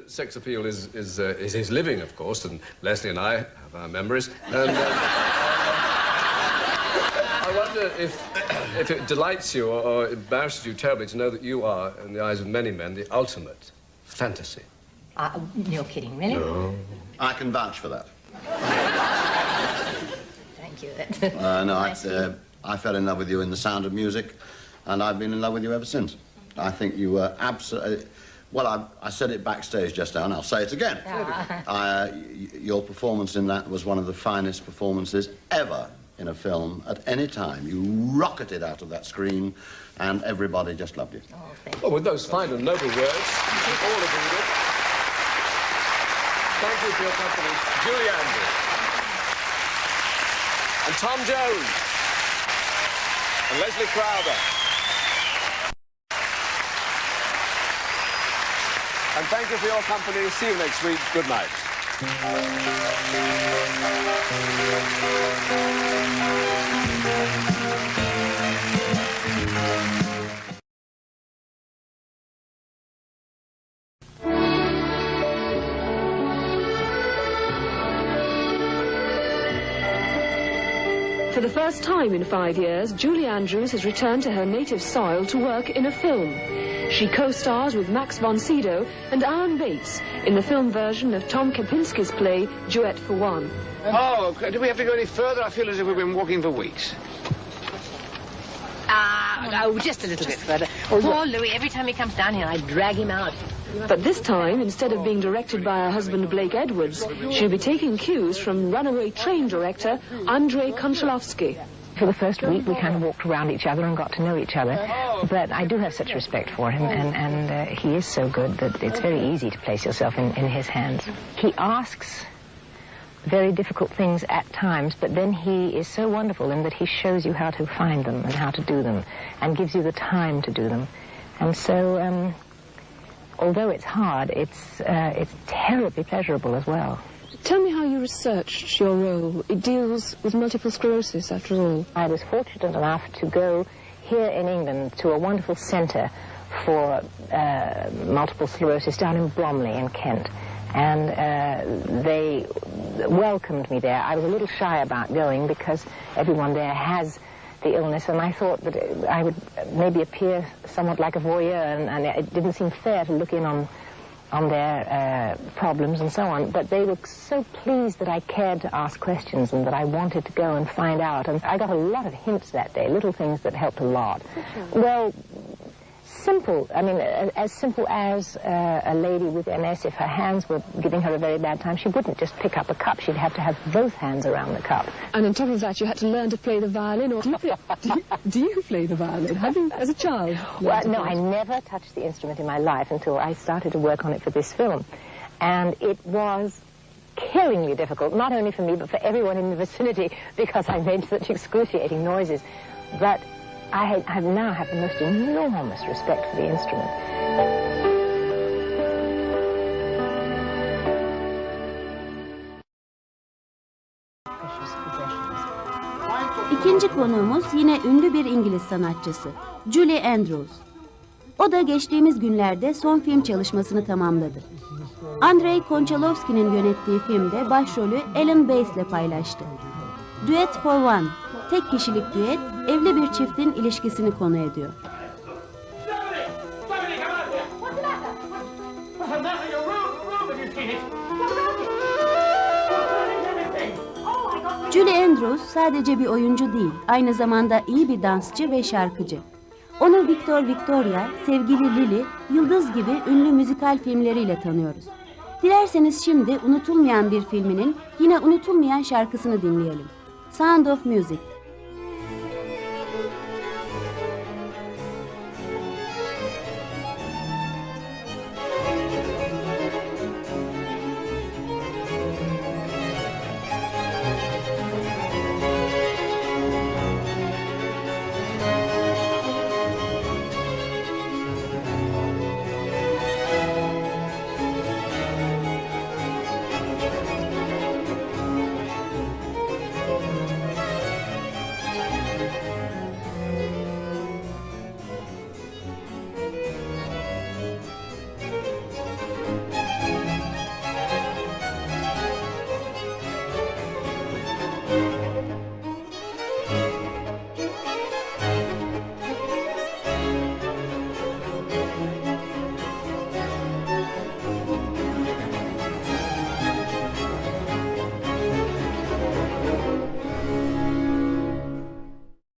sex appeal is his living, of course, and Leslie and I have our memories. And I wonder if it delights you or embarrasses you terribly to know that you are, in the eyes of many men, the ultimate fantasy. You're kidding, really? No. I can vouch for that. Thank you. I fell in love with you in The Sound of Music, and I've been in love with you ever since. I think you were absolutely... Well, I said it backstage just now, and I'll say it again. Your performance in that was one of the finest performances ever in a film at any time. You rocketed out of that screen, and everybody just loved you. Oh, thank you. Well, with those fine and noble words, all agreed with. Thank you for your company, Julie Andrews. And Tom Jones. And Leslie Crowther. And thank you for your company. See you next week. Good night. For the first time in 5 years, Julie Andrews has returned to her native soil to work in a film. She co-stars with Max von Sydow and Alan Bates in the film version of Tom Kempinski's play, Duet for One. Oh, do we have to go any further? I feel as if we've been walking for weeks. Oh, just a little bit further. Poor Louis, every time he comes down here, I drag him out. But this time, instead of being directed by her husband Blake Edwards, she'll be taking cues from runaway train director Andrei Konchalovsky. For the first week, we kind of walked around each other and got to know each other. But I do have such respect for him, and he is so good that it's very easy to place yourself in his hands. He asks very difficult things at times, but then he is so wonderful in that he shows you how to find them and how to do them, and gives you the time to do them. And so, although it's hard, it's terribly pleasurable as well. Tell me how you researched your role. It deals with multiple sclerosis, after all. I was fortunate enough to go here in England to a wonderful centre for multiple sclerosis down in Bromley in Kent. And they welcomed me there. I was a little shy about going because everyone there has the illness, and I thought that I would maybe appear somewhat like a voyeur, and it didn't seem fair to look in on their problems and so on. But they were so pleased that I cared to ask questions and that I wanted to go and find out. And I got a lot of hints that day, little things that helped a lot. Well, simple. I mean, as simple as a lady with MS, if her hands were giving her a very bad time, she wouldn't just pick up a cup. She'd have to have both hands around the cup. And on top of that, you had to learn to play the violin. Or do you play the violin? Have you, as a child? Well, no, I never touched the instrument in my life until I started to work on it for this film. And it was killingly difficult, not only for me, but for everyone in the vicinity, because I made such excruciating noises. But I now have the most enormous respect for the instrument. İkinci konuğumuz yine ünlü bir İngiliz sanatçısı, Julie Andrews. O da geçtiğimiz günlerde son film çalışmasını tamamladı. Andrei Konchalovsky'nin yönettiği filmde başrolü Alan Bates ile paylaştı. Duet for One, tek kişilik düet, evli bir çiftin ilişkisini konu ediyor. Julie Andrews sadece bir oyuncu değil, aynı zamanda iyi bir dansçı ve şarkıcı. Onu Victoria, Sevgili Lily, Yıldız gibi ünlü müzikal filmleriyle tanıyoruz. Dilerseniz şimdi unutulmayan bir filminin yine unutulmayan şarkısını dinleyelim. Sound of Music.